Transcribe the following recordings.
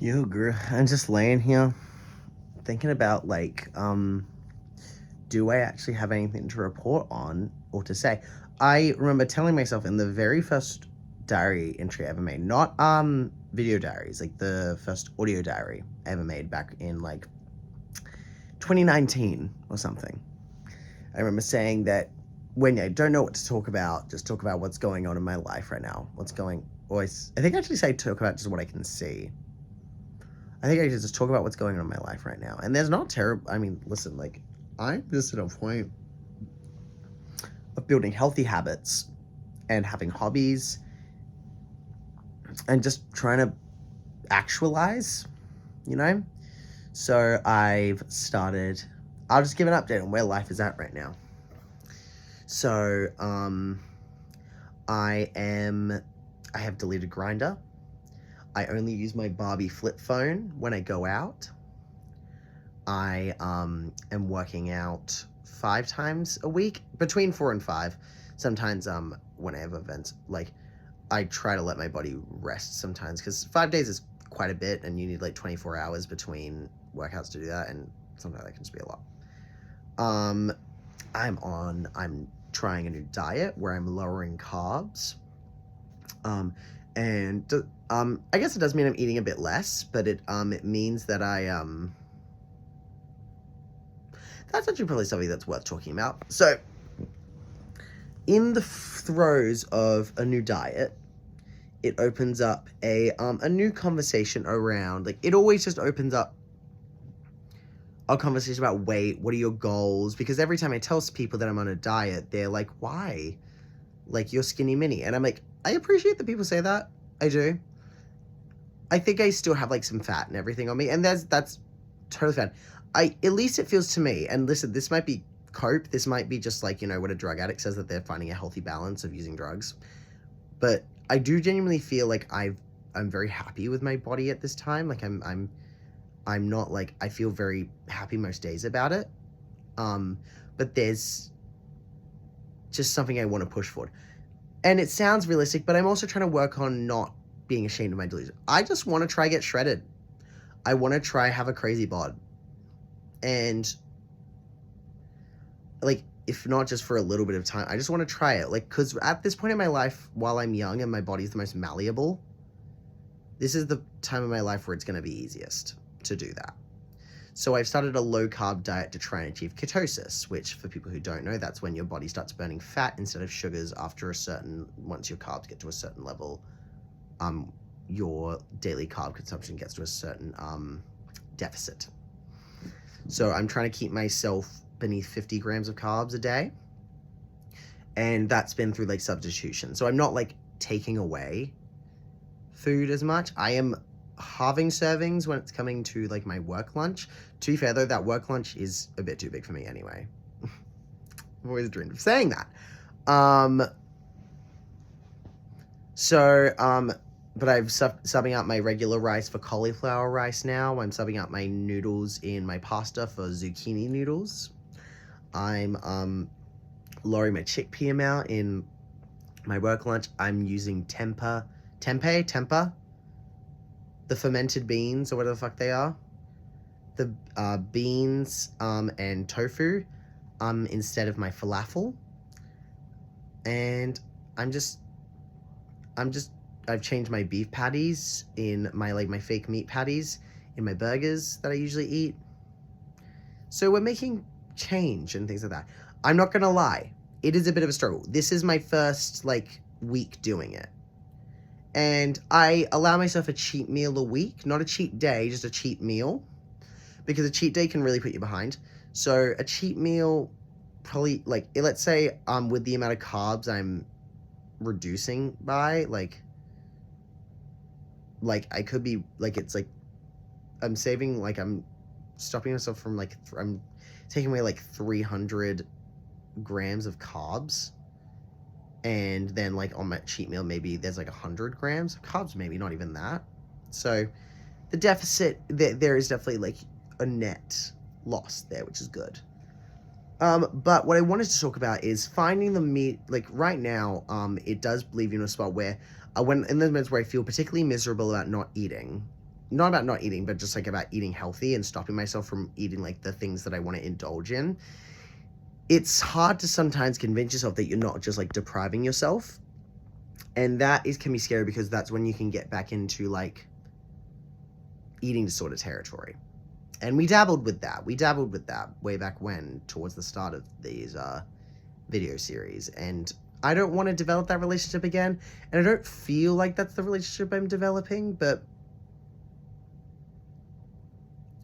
Yo, girl, I'm just laying here thinking about do I actually have anything to report on or to say? I remember telling myself in the very first diary entry I ever made, not video diaries, like the first audio diary I ever made back in 2019 or something. I remember saying that when I don't know what to talk about, just talk about what's going on in my life right now. I think I actually say talk about just what I can see. I think I should just talk about what's going on in my life right now. And there's not terrible. I mean, listen, I'm just at a point of building healthy habits and having hobbies and just trying to actualize, you know? So I'll just give an update on where life is at right now. So, I have deleted Grindr. I only use my Barbie flip phone when I go out. I am working out 5 times a week, between 4 and 5. Sometimes when I have events, I try to let my body rest sometimes, because 5 days is quite a bit, and you need 24 hours between workouts to do that, and sometimes that can just be a lot. I'm trying a new diet where I'm lowering carbs. I guess it does mean I'm eating a bit less, but it means that that's actually probably something that's worth talking about. So, in the throes of a new diet, it opens up a new conversation around, it always just opens up a conversation about weight, what are your goals? Because every time I tell people that I'm on a diet, they're like, why? You're skinny mini. And I'm like, I appreciate that people say that. I do. I think I still have some fat and everything on me, and that's totally fine. At least it feels to me, and listen, this might be cope, this might be just what a drug addict says, that they're finding a healthy balance of using drugs. But I do genuinely feel like I'm very happy with my body at this time. I'm not I feel very happy most days about it. But there's just something I want to push forward. And it sounds realistic, but I'm also trying to work on not being ashamed of my delusions. I just want to try get shredded. I want to try have a crazy bod. And, if not just for a little bit of time, I just want to try it. Because at this point in my life, while I'm young and my body's the most malleable, this is the time of my life where it's going to be easiest to do that. So I've started a low-carb diet to try and achieve ketosis, which, for people who don't know, that's when your body starts burning fat instead of sugars once your carbs get to a certain level, your daily carb consumption gets to a certain deficit. So I'm trying to keep myself beneath 50 grams of carbs a day, and that's been through substitution. So I'm not taking away food as much. I am halving servings when it's coming to my work lunch. To be fair though, that work lunch is a bit too big for me anyway. I've always dreamed of saying that. But I'm subbing out my regular rice for cauliflower rice now. I'm subbing out my noodles in my pasta for zucchini noodles. I'm lowering my chickpea amount in my work lunch. I'm using tempeh, the fermented beans, or whatever the fuck they are. The beans and tofu instead of my falafel. And I've changed my beef patties in my fake meat patties in my burgers that I usually eat. So we're making change and things like that. I'm not gonna lie, it is a bit of a struggle. This is my first week doing it. And I allow myself a cheat meal a week, not a cheat day, just a cheat meal, because a cheat day can really put you behind. So a cheat meal, probably, let's say, with the amount of carbs I'm reducing by, I could be, I'm saving, I'm stopping myself from, I'm taking away, 300 grams of carbs. And then, on my cheat meal, maybe there's, 100 grams of carbs, maybe not even that. So, the deficit, there is definitely, a net loss there, which is good. But what I wanted to talk about is finding the meat, right now, it does leave you in a spot where, when in those moments where I feel particularly miserable about not eating, not about not eating, but just like about eating healthy and stopping myself from eating like the things that I want to indulge in, it's hard to sometimes convince yourself that you're not just like depriving yourself. And that can be scary, because that's when you can get back into like eating disorder territory. And we dabbled with that. Way back when, towards the start of these video series. And I don't want to develop that relationship again. And I don't feel like that's the relationship I'm developing, but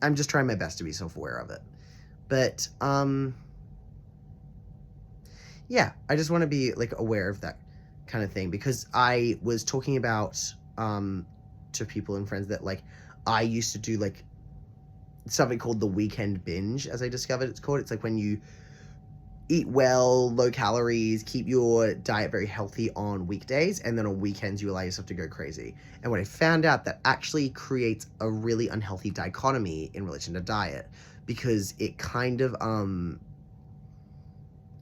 I'm just trying my best to be self-aware of it. But, yeah, I just want to be, like, aware of that kind of thing, because I was talking about, to people and friends that, like, I used to do, like, something called the weekend binge, as I discovered it's called. It's like when you eat well, low calories, keep your diet very healthy on weekdays, and then on weekends you allow yourself to go crazy. And when I found out, that actually creates a really unhealthy dichotomy in relation to diet, because it kind of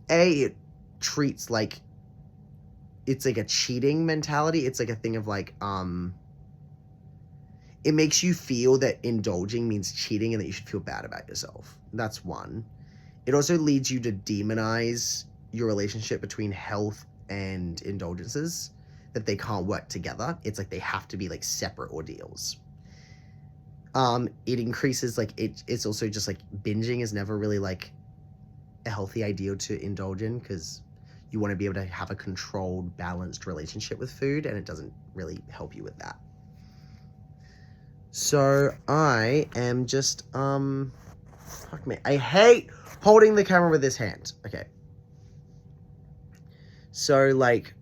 it treats like it's like a cheating mentality. It's like a thing of like it makes you feel that indulging means cheating and that you should feel bad about yourself. That's one. It also leads you to demonize your relationship between health and indulgences, that they can't work together. It's like they have to be like separate ordeals. It increases like it's also just like binging is never really like a healthy ideal to indulge in, because you want to be able to have a controlled, balanced relationship with food, and it doesn't really help you with that. So I am just fuck me. I hate holding the camera with this hand. Okay. So like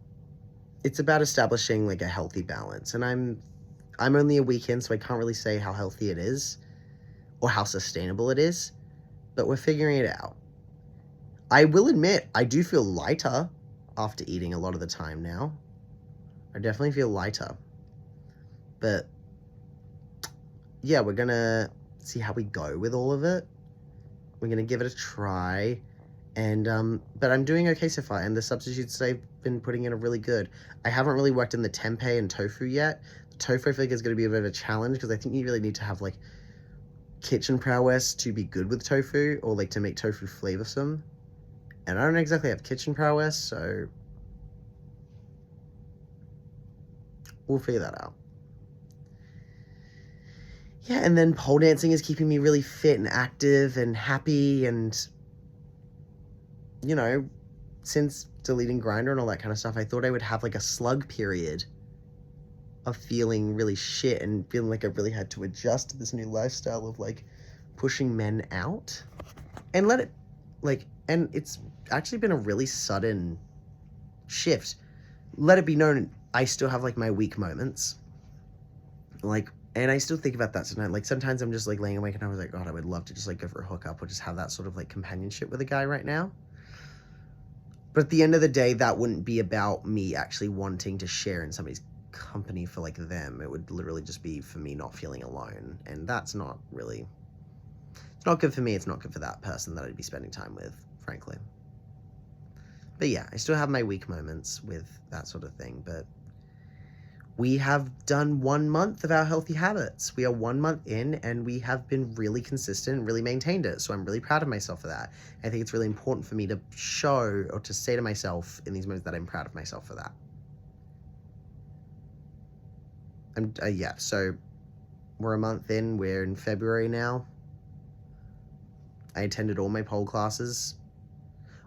it's about establishing like a healthy balance, and I'm only a week in, so I can't really say how healthy it is or how sustainable it is, but we're figuring it out. I will admit, I do feel lighter after eating a lot of the time now. I definitely feel lighter. But yeah, we're gonna see how we go with all of it. We're gonna give it a try. And but I'm doing okay so far, and the substitutes I've been putting in are really good. I haven't really worked in the tempeh and tofu yet. The tofu I think is going to be a bit of a challenge, because I think you really need to have like kitchen prowess to be good with tofu, or like to make tofu flavorsome. And I don't exactly have kitchen prowess, so we'll figure that out. Yeah, and then pole dancing is keeping me really fit and active and happy, and you know, since deleting Grindr and all that kind of stuff, I thought I would have like a slug period of feeling really shit and feeling like I really had to adjust to this new lifestyle of like pushing men out, and let it like, and it's actually been a really sudden shift. Let it be known, I still have like my weak moments, like, and I still think about that sometimes. Like sometimes I'm just like laying awake and I was like, God, I would love to just like go for a hookup or just have that sort of like companionship with a guy right now. But at the end of the day, that wouldn't be about me actually wanting to share in somebody's company for like them. It would literally just be for me not feeling alone, and that's not really, it's not good for me. It's not good for that person that I'd be spending time with, frankly. But yeah, I still have my weak moments with that sort of thing, but we have done 1 month of our healthy habits. We are 1 month in, and we have been really consistent and really maintained it. So I'm really proud of myself for that. I think it's really important for me to show, or to say to myself in these moments, that I'm proud of myself for that. Yeah, so we're a month in. We're in February now. I attended all my pole classes.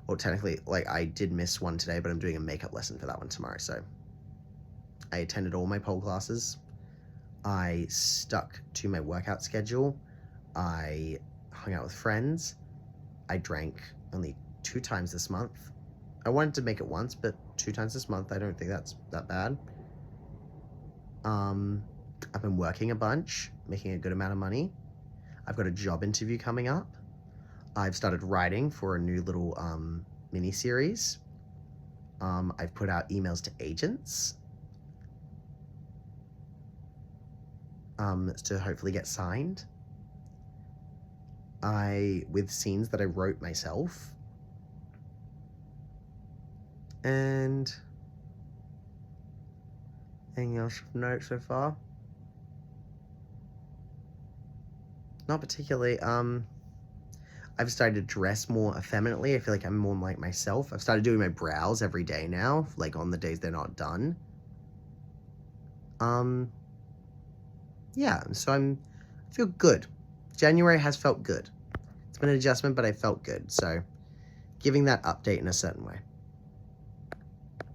Well, technically, like, I did miss one today, but I'm doing a makeup lesson for that one tomorrow, so I attended all my pole classes. I stuck to my workout schedule. I hung out with friends. I drank only 2 times this month. I wanted to make it once, but 2 times this month, I don't think that's that bad. I've been working a bunch, making a good amount of money. I've got a job interview coming up. I've started writing for a new little mini-series. I've put out emails to agents to hopefully get signed. With scenes that I wrote myself. And anything else of note so far? Not particularly. I've started to dress more effeminately. I feel like I'm more like myself. I've started doing my brows every day now, like on the days they're not done. Yeah, so I feel good. January has felt good. It's been an adjustment, but I felt good. So giving that update in a certain way.